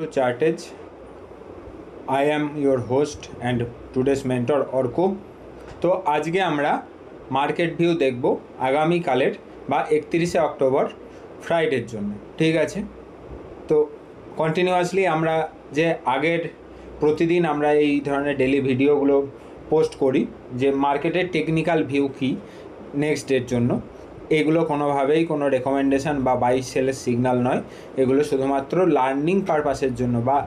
to Chartage. I am your host and today's mentor Orko. তো আজকে আমরা market view দেখব আগামীকালের বা 31শে অক্টোবর ফ্রাইডের জন্য, ঠিক আছে? তো কন্টিনিউয়াসলি আমরা যে আগের প্রতিদিন আমরা এই ধরনের ডেলি ভিডিওগুলো পোস্ট করি যে মার্কেটের টেকনিক্যাল ভিউ কী নেক্সট ডের জন্য, এগুলো কোনোভাবেই কোনো রেকমেন্ডেশান বা বাই সেলের সিগন্যাল নয়। এগুলো শুধুমাত্র লার্নিং পারপাসের জন্য বা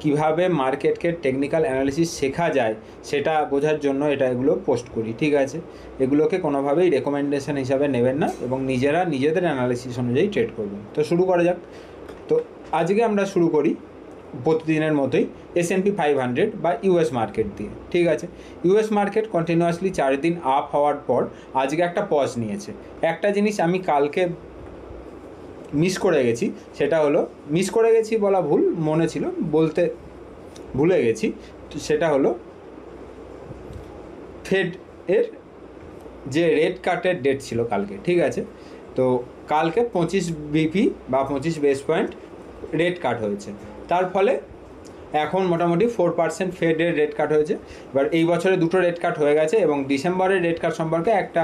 কীভাবে মার্কেটকে টেকনিক্যাল অ্যানালিসিস শেখা যায় সেটা বোঝার জন্য এগুলো পোস্ট করি, ঠিক আছে? এগুলোকে কোনোভাবেই রেকমেন্ডেশান হিসাবে নেবেন না এবং নিজেরা নিজেদের অ্যানালিসিস অনুযায়ী ট্রেড করবেন। তো শুরু করা যাক। তো আজকে আমরা শুরু করি প্রতিদিনের মতোই S&P 500 বা ইউএস মার্কেট দিয়ে, ঠিক আছে? ইউএস মার্কেট কন্টিনিউয়াসলি 4 দিন আপ হওয়ার পর আজকে একটা পজ নিয়েছে। একটা জিনিস আমি কালকে মিস করে গেছি, সেটা হলো মিস করে গেছি বলা ভুল, মনে ছিল বলতে ভুলে গেছি, সেটা হলো ফেড এর যে রেট কাটের ডেট ছিল কালকে, ঠিক আছে? তো কালকে 25 বিপি বা 25 বেস পয়েন্ট রেট কাট হয়েছে। তার ফলে এখন মোটামুটি 4% ফেডের রেট কাট হয়েছে। এবার এই বছরে দুটো রেট কাট হয়ে গেছে এবং ডিসেম্বরের রেট কাট সম্পর্কে একটা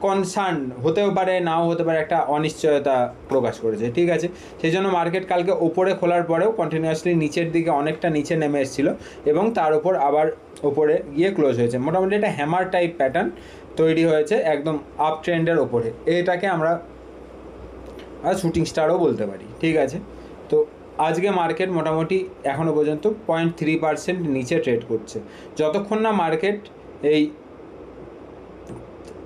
কনসার্ন হতেও পারে, নাও হতে পারে, একটা অনিশ্চয়তা প্রকাশ করেছে, ঠিক আছে? সেই জন্য মার্কেট কালকে ওপরে খোলার পরেও কন্টিনিউয়াসলি নিচের দিকে অনেকটা নিচে নেমে এসেছিলো এবং তার উপর আবার ওপরে গিয়ে ক্লোজ হয়েছে। মোটামুটি একটা হ্যামার টাইপ প্যাটার্ন তৈরি হয়েছে একদম আপ ট্রেন্ডের ওপরে। এটাকে আমরা শুটিং স্টারও বলতে পারি, ঠিক আছে? তো আজকে মার্কেট মোটামুটি এখনও পর্যন্ত 0.3% নিচে ট্রেড করছে। যতক্ষণ না মার্কেট এই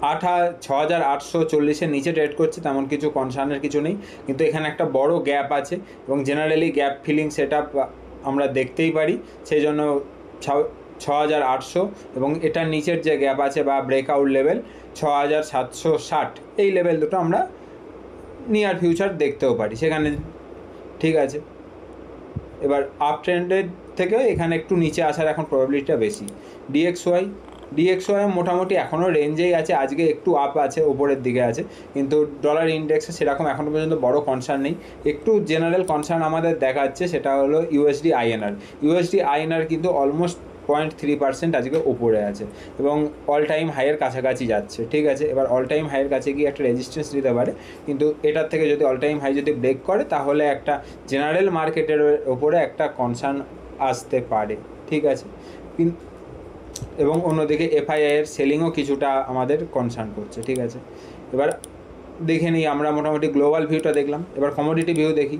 6840 নিচে ট্রেড করছে তেমন কিছু কনসার্নের কিছু নেই, কিন্তু এখানে একটা বড় গ্যাপ আছে এবং generally gap filling set up আমরা দেখতেই পারি। সেই জন্য 6800 এবং এটার নিচের যে গ্যাপ আছে বা ব্রেকআউট লেভেল 6760, এই লেভেল দুটো আমরা নিয়ার ফিউচার দেখতেও পারি সেখানে, ঠিক আছে? এবার আপ ট্রেন্ডের থেকে এখানে একটু নিচে আসার এখন প্রবাবিলিটিটা বেশি। ডিএক্সওয়াই মোটামুটি এখনও রেঞ্জেই আছে, আজকে একটু আপ আছে, ওপরের দিকে আছে, কিন্তু ডলার ইন্ডেক্সে সেরকম এখনও পর্যন্ত বড় কনসার্ন নেই। একটু জেনারেল কনসার্ন আমাদের দেখাচ্ছে, সেটা হলো ইউএসডি আইএনআর কিন্তু অলমোস্ট 0.3% আজকে ওপরে আছে এবং অল টাইম হাইয়ের কাছাকাছি যাচ্ছে, ঠিক আছে? এবার অল টাইম হাইয়ের কাছে গিয়ে একটা রেজিস্ট্যান্স নিতে পারে, কিন্তু এটার থেকে যদি অল টাইম হাই যদি ব্রেক করে তাহলে একটা জেনারেল মার্কেটের ওপরে একটা কনসার্ন আসতে পারে, ঠিক আছে? এবং অন্যদিকে এফআইআইয়ের সেলিংও কিছুটা আমাদের কনসার্ন করছে, ঠিক আছে? এবার দেখে নিই, আমরা মোটামুটি গ্লোবাল ভিউটা দেখলাম, এবার কমোডিটি ভিউ দেখি।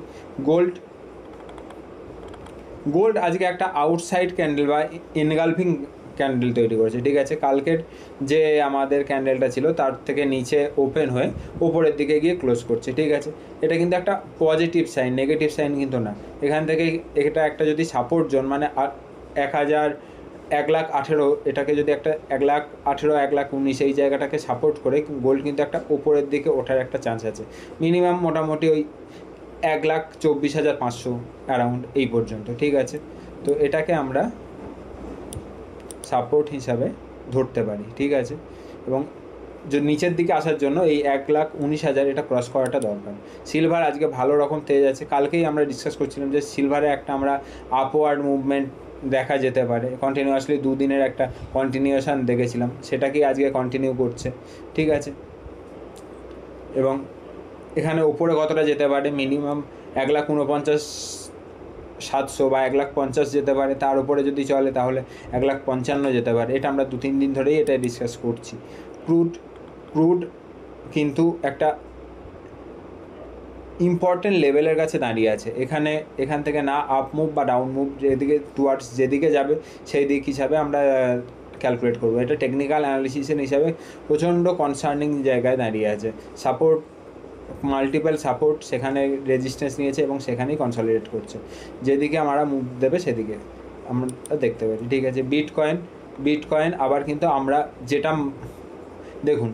গোল্ড আজকে একটা আউটসাইড ক্যান্ডেল বা এনগালফিং ক্যান্ডেল তৈরি করেছে, ঠিক আছে? কালকের যে আমাদের ক্যান্ডেলটা ছিল তার থেকে নিচে ওপেন হয়ে ওপরের দিকে গিয়ে ক্লোজ করছে, ঠিক আছে? এটা কিন্তু একটা পজিটিভ সাইন, নেগেটিভ সাইন কিন্তু না। এখান থেকে এটা একটা যদি সাপোর্ট জোন মানে 1,18,000 এটাকে যদি একটা 1,18,000 1,19,000 এই জায়গাটাকে সাপোর্ট করে গোল্ড কিন্তু একটা ওপরের দিকে ওঠার একটা চান্স আছে। মিনিমাম মোটামুটি ওই 1,24,500 অ্যারাউন্ড এই পর্যন্ত, ঠিক আছে? তো এটাকে আমরা সাপোর্ট হিসাবে ধরতে পারি, ঠিক আছে? এবং যে নিচের দিকে আসার জন্য এই 1,19,000 এটা ক্রস করাটা দরকার। সিলভার আজকে ভালো রকম তেজ আছে। কালকেই আমরা ডিসকাস করছিলাম যে সিলভারে একটা আমরা আপওয়ার্ড মুভমেন্ট দেখা যেতে পারে। কন্টিনিউয়াসলি দুদিনের একটা কন্টিনিউয়েশান দেখেছিলাম, সেটাকেই আজকে কন্টিনিউ করছে, ঠিক আছে? এবং এখানে ওপরে কতটা যেতে পারে, মিনিমাম 1,49,700 বা 1,50,000 যেতে পারে। তার উপরে যদি চলে তাহলে 1,55,000 যেতে পারে। এটা আমরা 2-3 দিন ধরেই এটা ডিসকাস করছি। ক্রুড কিন্তু একটা ইম্পর্টেন্ট লেভেলের কাছে দাঁড়িয়ে আছে। এখান থেকে না আপ মুভ বা ডাউন মুভ, যেদিকে যাবে সেই দিক হিসাবে আমরা ক্যালকুলেট করবো। এটা টেকনিক্যাল অ্যানালিসিসের হিসাবে প্রচণ্ড কনসার্নিং জায়গায় দাঁড়িয়ে আছে। সাপোর্ট, মাল্টিপল সাপোর্ট, সেখানে রেজিস্ট্যান্স নিয়েছে এবং সেখানেই কনসলিডেট করছে। যেদিকে আমরা মুভ দেবে সেদিকে আমরা দেখতে পারি, ঠিক আছে? বিটকয়েন আবার কিন্তু আমরা যেটা দেখুন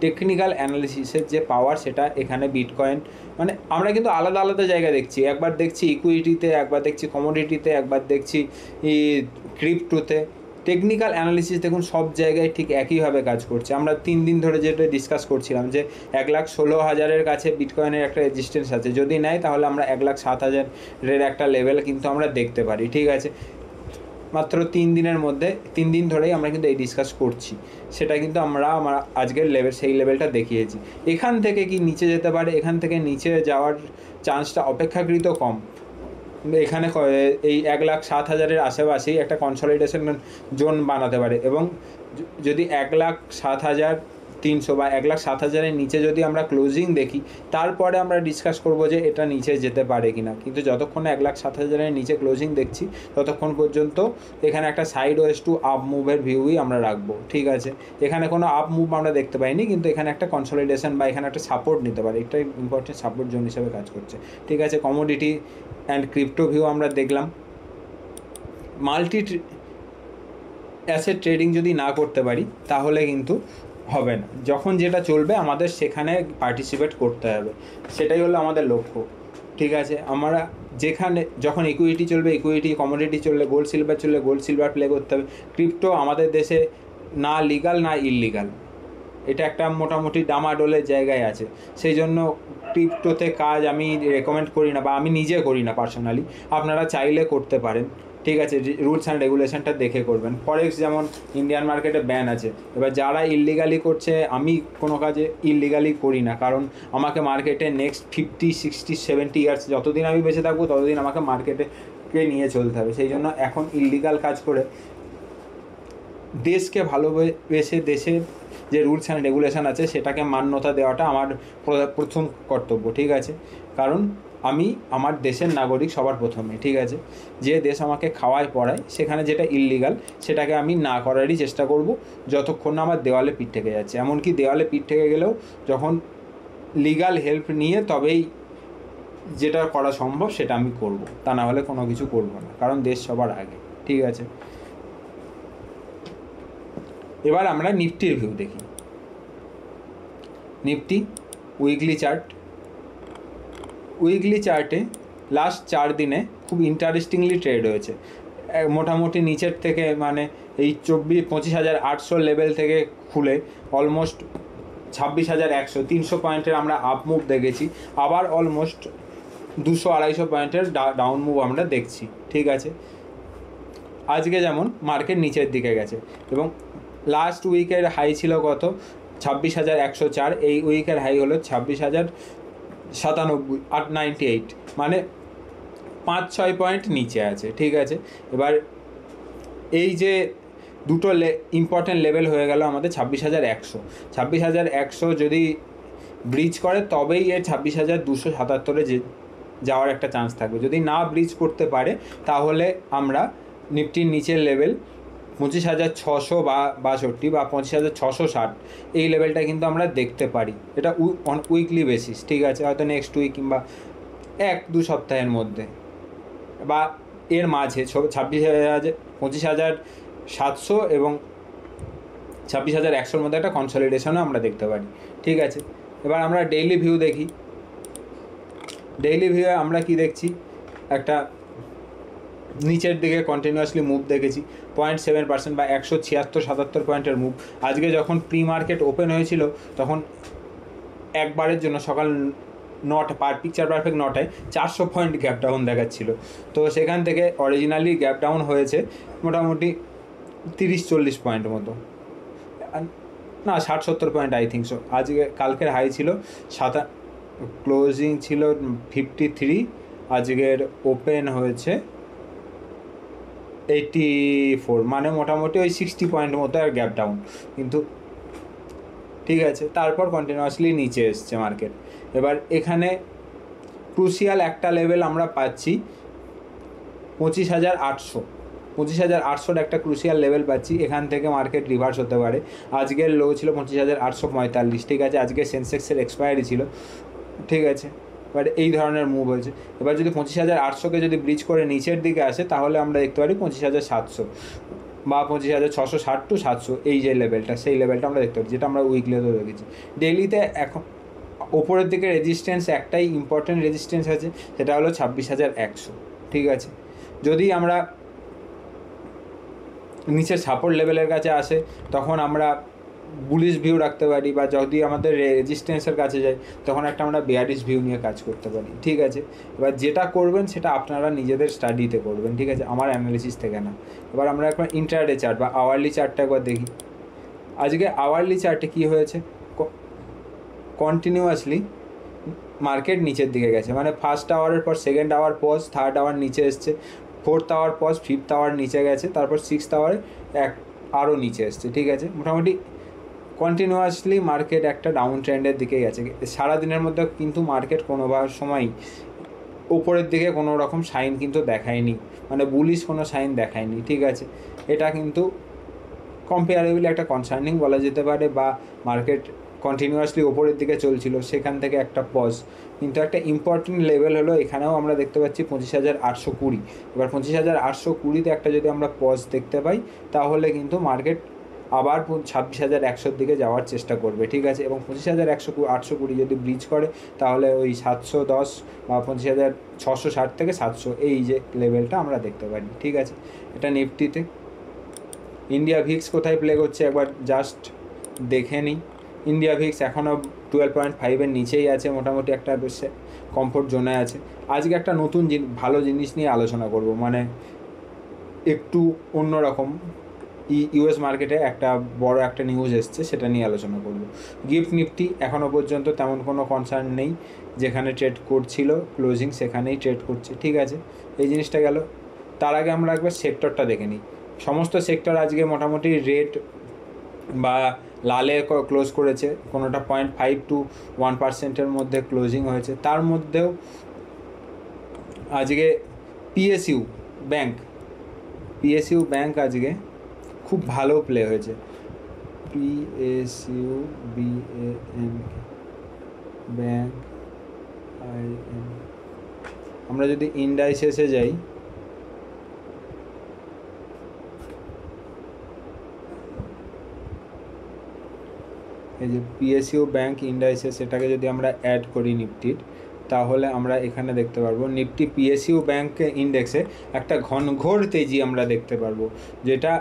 টেকনিক্যাল অ্যানালিসিসের যে পাওয়ার সেটা এখানে বিটকয়েন মানে আমরা কিন্তু আলাদা আলাদা জায়গায় দেখছি। একবার দেখছি ইকুইটিতে, একবার দেখছি কমোডিটিতে, একবার দেখছি ক্রিপ্টোতে, টেকনিক্যাল অ্যানালিসিস দেখুন সব জায়গায় ঠিক একইভাবে কাজ করছে। আমরা 3 দিন ধরে যেটা ডিসকাস করছিলাম যে 1,16,000-এর কাছে বিটকয়েনের একটা রেজিস্ট্যান্স আছে, যদি নেয় তাহলে আমরা 1,07,000-এর একটা লেভেল কিন্তু আমরা দেখতে পারি। ঠিক আছে, মাত্র 3 দিনের মধ্যে 3 দিন ধরেই আমরা কিন্তু এই ডিসকাস করছি, সেটা কিন্তু আমরা আজকের লেভেল সেই লেভেলটা দেখিয়েছি। এখান থেকে কি নিচে যেতে পারে, এখান থেকে নিচে যাওয়ার চান্সটা অপেক্ষাকৃত কম। এখানে এই 1,07,000-এর আশেপাশেই একটা কনসলিডেশন জোন বানাতে পারে, এবং যদি 1,07,300 বা 1,07,000-এর নিচে যদি আমরা ক্লোজিং দেখি, তারপরে আমরা ডিসকাস করব যে এটা নিচে যেতে পারে কি না। কিন্তু যতক্ষণ 1,07,000-এর নিচে ক্লোজিং দেখছি ততক্ষণ পর্যন্ত এখানে একটা সাইড ওয়েজ টু আপ মুভের ভিউই আমরা রাখবো। ঠিক আছে, এখানে কোনো আপ মুভ আমরা দেখতে পাইনি, কিন্তু এখানে একটা কনসলিডেশন বা এখানে একটা সাপোর্ট নিতে পারে, একটা ইম্পর্টেন্ট সাপোর্ট জোন হিসেবে কাজ করছে। ঠিক আছে, কমোডিটি অ্যান্ড ক্রিপ্টো ভিউ আমরা দেখলাম। মাল্টি অ্যাসেট ট্রেডিং যদি না করতে পারি তাহলে কিন্তু হবে না। যখন যেটা চলবে আমাদের সেখানে পার্টিসিপেট করতে হবে, সেটাই হলো আমাদের লক্ষ্য। ঠিক আছে, আমরা যেখানে যখন ইকুইটি চলবে ইকুইটি, কমোডিটি চললে গোল্ড সিলভার চললে গোল্ড সিলভার প্লে করতে হবে। ক্রিপ্টো আমাদের দেশে না লিগাল না ইললিগাল, এটা একটা মোটামুটি ডামাডোলের জায়গায় আছে, সেই জন্য ক্রিপ্টোতে কাজ আমি রেকমেন্ড করি না, বা আমি নিজে করি না পার্সোনালি। আপনারা চাইলে করতে পারেন। ঠিক আছে, রুলস অ্যান্ড রেগুলেশনটা দেখে করবেন। ফরেক্স যেমন ইন্ডিয়ান মার্কেটে ব্যান আছে, এবার যারা ইললিগালি করছে, আমি কোনো কাজে ইললিগালি করি না, কারণ আমাকে মার্কেটে নেক্সট 50, 60, 70 ইয়ার্স যতদিন আমি বেঁচে থাকবো ততদিন আমাকে মার্কেটে নিয়ে চলতে হবে। সেই জন্য এখন ইললিগাল কাজ করে দেশকে ভালোবেসে দেশের যে রুলস অ্যান্ড রেগুলেশন আছে সেটাকে মান্যতা দেওয়াটা আমার প্রথম কর্তব্য। ঠিক আছে, কারণ আমি আমার দেশের নাগরিক সবার প্রথমে। ঠিক আছে, যে দেশ আমাকে খাওয়ায় পড়ায়, সেখানে যেটা ইললিগাল সেটাকে আমি না করারই চেষ্টা করব, যতক্ষণ না আমার দেওয়ালে পিঠ থেকে যাচ্ছে। এমনকি দেওয়ালে পিঠ থেকে গেলেও যখন লিগাল হেল্প নিয়ে তবেই যেটা করা সম্ভব সেটা আমি করব, তা না হলে কোনো কিছু করব না, কারণ দেশ সবার আগে। ঠিক আছে, এবার আমরা নিফটির ভিউ দেখি। নিফটি উইকলি চার্ট, উইকলি চার্টে লাস্ট 4 দিনে খুব ইন্টারেস্টিংলি ট্রেড হয়েছে। মোটামুটি নিচের থেকে মানে এই 25,800 লেভেল থেকে খুলে অলমোস্ট 26,100, 300 পয়েন্টের আমরা আপ মুভ দেখেছি, আবার অলমোস্ট 200-250 পয়েন্টের ডাউন মুভ আমরা দেখছি। ঠিক আছে, আজকে যেমন মার্কেট নিচের দিকে গেছে, এবং লাস্ট উইকের হাই ছিল কত, 26,104, এই উইকের হাই হলো 26,097, 98, মানে 5-6 পয়েন্ট নিচে আছে। ঠিক আছে, এবার এই যে দুটো ইম্পর্টেন্ট লেভেল হয়ে গেল আমাদের 26,100 যদি ব্রিজ করে তবেই এর 26,277-এ যাওয়ার একটা চান্স থাকবে। যদি না ব্রিজ করতে পারে তাহলে আমরা নিফটির নিচের লেভেল 25,662 বা 25,660, এই লেভেলটা কিন্তু আমরা দেখতে পারি। এটা অন উইকলি বেসিস। ঠিক আছে, হয়তো নেক্সট উইক কিংবা 1-2 সপ্তাহের মধ্যে বা এর মাঝে 25,700 এবং 26,100-র মধ্যে একটা কনসলিডেশনও আমরা দেখতে পারি। ঠিক আছে, এবার আমরা ডেইলি ভিউ দেখি। ডেইলি ভিউয়ে আমরা কি দেখছি, একটা নিচের দিকে কন্টিনিউয়াসলি মুভ দেখেছি, 0.7% বা 176-77 পয়েন্টের মুভ। আজকে যখন প্রি মার্কেট ওপেন হয়েছিল তখন একবারের জন্য সকাল 9টা পিকচার পারফেক্ট 9টায় 400 পয়েন্ট গ্যাপ ডাউন দেখাচ্ছিল। তো সেখান থেকে অরিজিনালি গ্যাপ ডাউন হয়েছে মোটামুটি 30-40 পয়েন্ট মতো, না 60-70 পয়েন্ট আই থিঙ্ক সো। আজকে কালকের হাই ছিল ক্লোজিং ছিল 53, আজকের ওপেন হয়েছে 84, মানে মোটামুটি ওই 60 পয়েন্ট মতো আর গ্যাপ ডাউন কিন্তু। ঠিক আছে, তারপর কন্টিনিউয়াসলি নিচে এসছে মার্কেট। এবার এখানে ক্রুশিয়াল একটা লেভেল আমরা পাচ্ছি 25,800 একটা ক্রুশিয়াল লেভেল পাচ্ছি, এখান থেকে মার্কেট রিভার্স হতে পারে। আজকের লো ছিল 25,845। ঠিক আছে, আজকে সেন্সেক্সের এক্সপায়ারি ছিল। ঠিক আছে, বাট এই ধরনের মুভ হয়েছে। এবার যদি 25,800-কে যদি ব্রিজ করে নিচের দিকে আসে তাহলে আমরা দেখতে পারি 25,700 বা 25,660-700, এই যে লেভেলটা, সেই লেভেলটা আমরা দেখতে পারি, যেটা আমরা উইকলিতেও দেখেছি। ডেইলিতে এখন ওপরের দিকে রেজিস্ট্যান্স একটাই ইম্পর্টেন্ট রেজিস্ট্যান্স আছে, সেটা হলো 26,100। ঠিক আছে, যদি আমরা নিচের সাপোর্ট লেভেলের কাছে আসে তখন আমরা বুলিশ ভিউ রাখতে পারি, বা যদি আমাদের রেজিস্ট্যান্সের কাছে যায় তখন একটা আমরা বেয়ারিশ ভিউ নিয়ে কাজ করতে পারি। ঠিক আছে, এবার যেটা করবেন সেটা আপনারা নিজেদের স্টাডিতে করবেন, ঠিক আছে, আমার অ্যানালিসিস থেকে না। এবার আমরা একবার ইন্ট্রাডে চার্ট বা আওয়ারলি চার্টটা একবার দেখি। আজকে আওয়ারলি চার্টে কী হয়েছে, কন্টিনিউয়াসলি মার্কেট নিচের দিকে গেছে, মানে ফার্স্ট আওয়ারের পর second hour pause, third hour নিচে এসছে, fourth hour pause, fifth hour নিচে গেছে, তারপর সিক্সথ আওয়ারে আরও নিচে এসছে। ঠিক আছে, মোটামুটি কন্টিনিউয়াসলি মার্কেট একটা ডাউন ট্রেন্ডের দিকে গেছে। সারাদিনের মধ্যে কিন্তু মার্কেট কোনো সময়ই উপরের দিকে কোনো রকম সাইন কিন্তু দেখায়নি, মানে বুলিশ কোনো সাইন দেখায়নি। ঠিক আছে, এটা কিন্তু কম্পেয়ারেবলি একটা কনসার্নিং বলা যেতে পারে, বা মার্কেট কন্টিনিউয়াসলি ওপরের দিকে চলছিল, সেখান থেকে একটা পজ। কিন্তু একটা ইম্পর্টেন্ট লেভেল হলো এখানেও আমরা দেখতে পাচ্ছি 25,820। এবার 25,820-তে একটা যদি আমরা পজ দেখতে পাই তাহলে কিন্তু মার্কেট আবার 26,100-র দিকে যাওয়ার চেষ্টা করবে। ঠিক আছে, এবং 25,820 যদি ব্রিজ করে তাহলে ওই 710 বা 25,660 থেকে 700 এই যে লেভেলটা আমরা দেখতে পারি। ঠিক আছে, এটা নিফটিতে। ইন্ডিয়া ভিক্স কোথায় প্লে করছে একবার জাস্ট দেখে নিই। ইন্ডিয়া ভিক্স এখনও 12.5-এর নিচেই আছে, মোটামুটি একটা বেশ কমফোর্ট জোনে আছে। আজকে একটা নতুন ভালো জিনিস নিয়ে আলোচনা করব, মানে একটু অন্যরকম। ইউএস মার্কেটে একটা বড় একটা নিউজ এসছে, সেটা নিয়ে আলোচনা করব। গিফট নিফটি এখনও পর্যন্ত তেমন কোনো কনসার্ন নেই, যেখানে ট্রেড করছিল ক্লোজিং সেখানেই ট্রেড করছে। ঠিক আছে, এই জিনিসটা গেল। তার আগে আমরা একবার সেক্টরটা দেখে নিই। সমস্ত সেক্টর আজকে মোটামুটি রেড বা লালে ক্লোজ করেছে, কোনোটা 0.5 to 1%-এর মধ্যে ক্লোজিং হয়েছে। তার মধ্যেও আজকে পিএসইউ ব্যাংক আজকে খুব ভালো প্লে হয়েছে। পিএসইউ ব্যাংক আমরা যদি ইন্ডাইসেসে যাই, এই যে পিএসইউ ব্যাংক ইন্ডাইসেস, এটাকে যদি আমরা অ্যাড করি নিফটির, তাহলে আমরা এখানে দেখতে পারবো নিফটি পিএসইউ ব্যাংক ইন্ডেক্সে একটা ঘনঘোর তেজি আমরা দেখতে পারবো, যেটা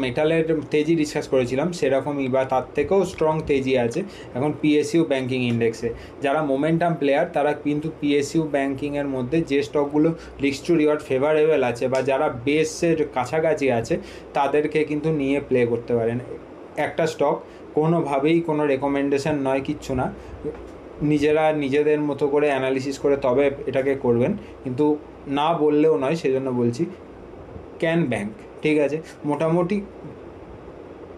মেটালের তেজি ডিসকাস করেছিলাম সেরকমই বা তার থেকেও স্ট্রং তেজি আছে এখন পিএসইউ ব্যাঙ্কিং ইন্ডেক্সে। যারা মোমেন্টাম প্লেয়ার তারা কিন্তু পিএসইউ ব্যাঙ্কিংয়ের মধ্যে যে স্টকগুলো রিস্ক টু রিওয়ার্ড ফেভারেবল আছে বা যারা বেসের কাছাকাছি আছে তাদেরকে কিন্তু নিয়ে প্লে করতে পারেন। একটা স্টক কোনোভাবেই কোনো রেকমেন্ডেশন নয়, কিচ্ছু না, নিজেরা নিজেদের মতো করে অ্যানালিসিস করে তবে এটাকে করবেন, কিন্তু না বললেও নয়, সেজন্য বলছি। ক্যান ব্যাংক, ঠিক আছে, মোটামুটি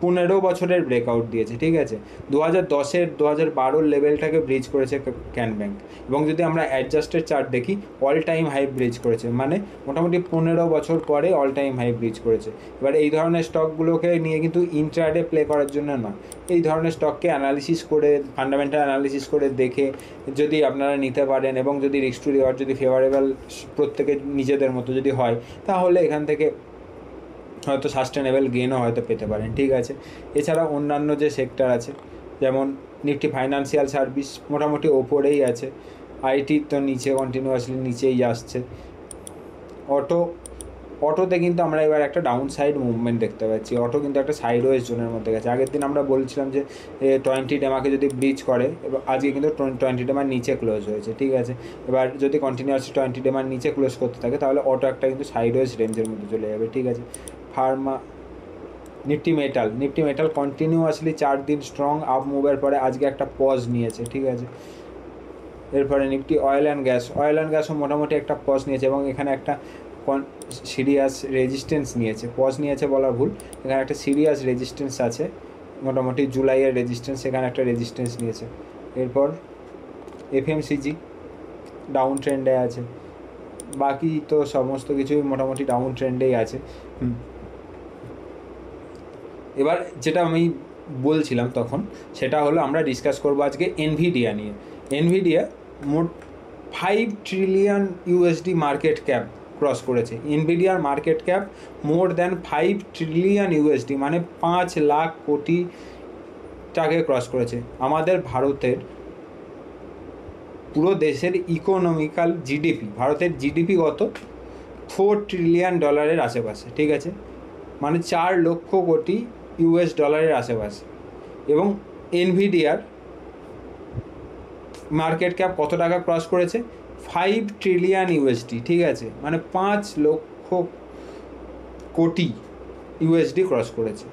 15 বছরের ব্রেকআউট দিয়েছে। ঠিক আছে, 2010-এর 2012-র লেভেলটাকে ব্রিজ করেছে ক্যান ব্যাংক, এবং যদি আমরা অ্যাডজাস্টেড চার্ট দেখি অল টাইম হাই ব্রিজ করেছে, মানে মোটামুটি 15 বছর পরে অল টাইম হাই ব্রিজ করেছে। এবার এই ধরনের স্টকগুলোকে নিয়ে কিন্তু ইন্ট্রাডে প্লে করার জন্য নয়, এই ধরনের স্টককে অ্যানালিসিস করে, ফান্ডামেন্টাল অ্যানালিসিস করে দেখে যদি আপনারা নিতে পারেন, এবং যদি রিস্ক টু রিওয়ার্ড যদি ফেভারেবল প্রত্যেকে নিজেদের মতো যদি হয়, তাহলে এখান থেকে হয়তো সাস্টেনেবল গেনও হয়তো পেতে পারেন। ঠিক আছে, এছাড়া অন্যান্য যে সেক্টর আছে, যেমন নিফটি ফাইন্যান্সিয়াল সার্ভিস মোটামুটি ওপরেই আছে, আইটি তো নিচে কন্টিনিউয়াসলি নিচেই আসছে। অটোতে কিন্তু আমরা এবার একটা ডাউন সাইড মুভমেন্ট দেখতে পাচ্ছি, অটো কিন্তু একটা সাইডওয়েজ জোনের মধ্যে গেছে। আগের দিন আমরা বলছিলাম যে 20 ডেমাকে যদি ব্রিজ করে, এবার আজকে কিন্তু 20 ডেমার নিচে ক্লোজ হয়েছে। ঠিক আছে, এবার যদি কন্টিনিউয়াসলি 20 ডেমার নিচে ক্লোজ করতে থাকে তাহলে অটো একটা কিন্তু সাইডওয়েজ রেঞ্জের মধ্যে চলে যাবে। ঠিক আছে, ফার্মা নিফটি মেটাল কন্টিনিউয়াসলি 4 দিন স্ট্রং আপ মুভের পরে আজকে একটা পজ নিয়েছে। ঠিক আছে, এরপরে নিফটি অয়েল অ্যান্ড গ্যাসও মোটামুটি একটা পজ নিয়েছে, এবং এখানে একটা সিরিয়াস রেজিস্ট্যান্স নিয়েছে, পজ নিয়েছে বলা ভুল, এখানে একটা সিরিয়াস রেজিস্ট্যান্স আছে, মোটামুটি জুলাইয়ের রেজিস্ট্যান্স, এখানে একটা রেজিস্ট্যান্স নিয়েছে। এরপর এফএমসিজি ডাউন ট্রেন্ডে আছে, বাকি তো সমস্ত কিছুই মোটামুটি ডাউন ট্রেন্ডেই আছে। এবার যেটা আমি বলছিলাম তখন, সেটা হলো আমরা ডিসকাস করবো আজকে এনভিডিয়া নিয়ে। এনভিডিয়া মোট 5 trillion USD market cap cross করেছে। এনভিডিয়ার market cap more than 5 trillion USD, মানে 5 লাখ কোটি টাকে ক্রস করেছে। আমাদের ভারতের পুরো দেশের ইকোনমিক্যাল জিডিপি, ভারতের জিডিপি কত $4 ট্রিলিয়ন আশেপাশে, ঠিক আছে, মানে 4 লক্ষ কোটি US ডলারের আশেপাশে। এবং এনভিডিয়ার মার্কেট ক্যাপ কত টাকা ক্রস করেছে? $5 ট্রিলিয়ন, ঠিক আছে, মানে 5 লক্ষ কোটি USD ক্রস করেছে।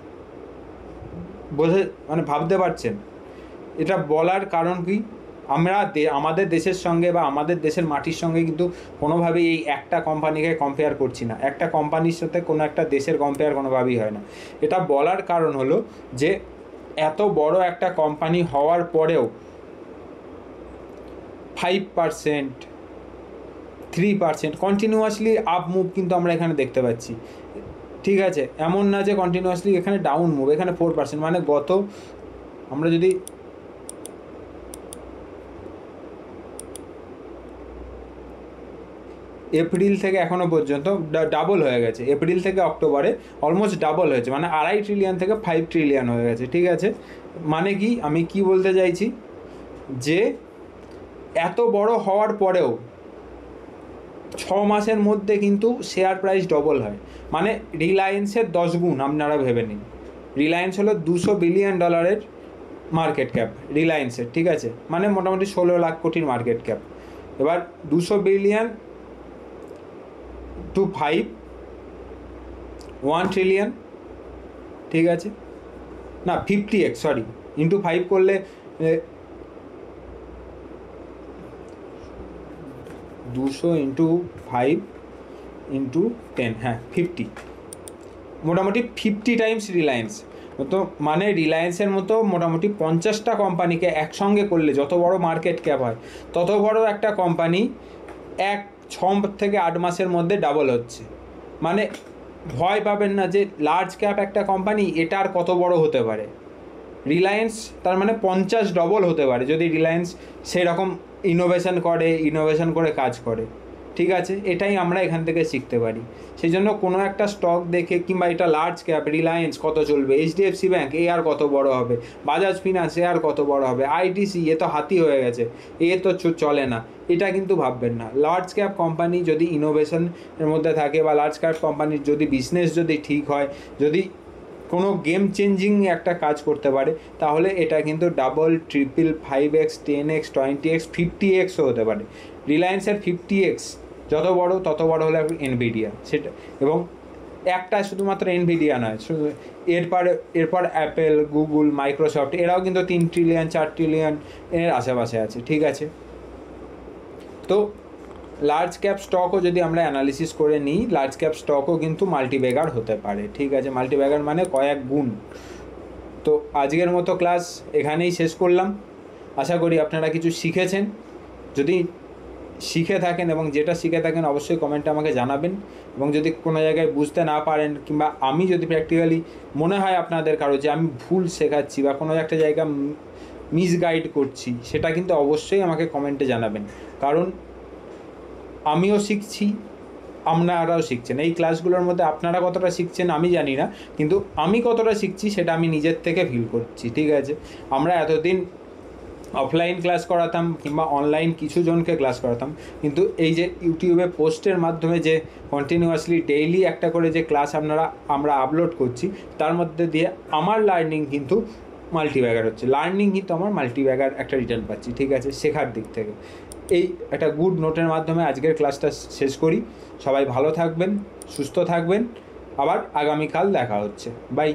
মানে ভাবতে পারছেন? এটা বলার কারণ কি? আমরা আমাদের দেশের সঙ্গে বা আমাদের দেশের মাটির সঙ্গে কিন্তু কোনোভাবেই এই একটা কোম্পানিকে কম্পেয়ার করছি না। একটা কোম্পানির সাথে কোনো একটা দেশের কম্পেয়ার কোনোভাবেই হয় না। এটা বলার কারণ হলো যে এত বড় একটা কোম্পানি হওয়ার পরেও 5%, 3% কন্টিনিউয়াসলি আপ মুভ কিন্তু আমরা এখানে দেখতে পাচ্ছি, ঠিক আছে। এমন না যে কন্টিনিউয়াসলি এখানে ডাউন মুভ, এখানে 4%, মানে গত আমরা যদি এপ্রিল থেকে এখনও পর্যন্ত ডাবল হয়ে গেছে। এপ্রিল থেকে অক্টোবরে অলমোস্ট ডাবল হয়েছে, মানে 2.5 ট্রিলিয়ন থেকে 5 ট্রিলিয়ন হয়ে গেছে, ঠিক আছে। মানে কি আমি কি বলতে চাইছি, যে এত বড় হওয়ার পরেও 6 মাসের মধ্যে কিন্তু শেয়ার প্রাইস ডবল হয়। মানে রিলায়েন্সের 10 গুণ আপনারা ভেবে নিন। রিলায়েন্স হলো $200 বিলিয়ন মার্কেট ক্যাপ রিলায়েন্সের, ঠিক আছে, মানে মোটামুটি 16 লাখ কোটির মার্কেট ক্যাপ। এবার 200 বিলিয়ন টু 1 ট্রিলিয়ন, ঠিক আছে, না 50x, সরি, ইন্টু 5 করলে 200 ইন্টু 5 ইন্টু 10, হ্যাঁ 50, মোটামুটি 50 টাইমস রিলায়েন্স। তো মানে রিলায়েন্সের মতো মোটামুটি 50টা কোম্পানিকে একসঙ্গে করলে যত বড় মার্কেট ক্যাপ হয়, তত বড় একটা কোম্পানি 6 থেকে 8 মাসের মধ্যে ডাবল হচ্ছে। মানে ভয় পাবেন না যে লার্জ ক্যাপ একটা কোম্পানি, এটা আর কত বড় হতে পারে। রিলায়েন্স তার মানে 50 ডবল হতে পারে যদি রিলায়েন্স সেই রকম ইনোভেশন করে কাজ করে, ঠিক আছে। এটাই আমরা এখান থেকে শিখতে পারি। সেই জন্য কোনো একটা স্টক দেখে, কিংবা এটা লার্জ ক্যাপ রিলায়েন্স কত চলবে, HDFC ব্যাঙ্ক এ আর কত বড় হবে, বাজাজ ফিনান্স এ আর কত বড় হবে, ITC এ তো হাতি হয়ে গেছে, এ তো চলে না, এটা কিন্তু ভাববেন না। লার্জ ক্যাপ কোম্পানি যদি ইনোভেশনের মধ্যে থাকে, বা লার্জ ক্যাপ কোম্পানির যদি বিজনেস যদি ঠিক হয়, যদি কোনো গেম চেঞ্জিং একটা কাজ করতে পারে, তাহলে এটা কিন্তু double, triple, 5x, 10x, 20x, 50xও হতে পারে। রিলায়েন্সের 50x যত বড় তত বড় হলে এনভিডিয়া, সেটা। এবং একটা শুধুমাত্র এনভিডিয়া নয়, এরপর অ্যাপেল, গুগল, মাইক্রোসফট, এরাও কিন্তু 3 ট্রিলিয়ন 4 ট্রিলিয়ন এর আশেপাশে আছে, ঠিক আছে। তো লার্জ ক্যাপ স্টকও যদি আমরা অ্যানালিসিস করে নিই, লার্জ ক্যাপ স্টকও কিন্তু মাল্টিব্যাগার হতে পারে, ঠিক আছে। মাল্টিব্যাগার মানে কয়েক গুণ। তো আজকের মতো ক্লাস এখানেই শেষ করলাম। আশা করি আপনারা কিছু শিখেছেন। যদি শিখে থাকেন এবং যেটা শিখে থাকেন অবশ্যই কমেন্টে আমাকে জানাবেন। এবং যদি কোনো জায়গায় বুঝতে না পারেন, কিংবা আমি যদি প্র্যাকটিক্যালি মনে হয় আপনাদের কারো যে আমি ভুল শেখাচ্ছি বা কোনো একটা জায়গা মিসগাইড করছি, সেটা কিন্তু অবশ্যই আমাকে কমেন্টে জানাবেন। কারণ আমিও শিখছি, আপনারাও শিখছেন। এই ক্লাসগুলোর মধ্যে আপনারা কতটা শিখছেন আমি জানি না, কিন্তু আমি কতটা শিখছি সেটা আমি নিজের থেকে ফিল করছি, ঠিক আছে। আমরা এতদিন অফলাইন ক্লাস করাতাম কিংবা অনলাইন কিছু জনকে ক্লাস করাতাম, কিন্তু এই যে ইউটিউবে পোস্টের মাধ্যমে যে কন্টিনিউয়াসলি ডেইলি একটা করে যে ক্লাস আমরা আপলোড করছি, তার মধ্যে দিয়ে আমার লার্নিং কিন্তু মাল্টিব্যাগার হচ্ছে। লার্নিং কিন্তু আমার মাল্টিব্যাগার একটা রিটার্ন পাচ্ছি, ঠিক আছে, শেখার দিক থেকে। এই একটা গুড নোটের মাধ্যমে আজকের ক্লাসটা শেষ করি। সবাই ভালো থাকবেন, সুস্থ থাকবেন, আবার আগামীকাল দেখা হচ্ছে। বাই।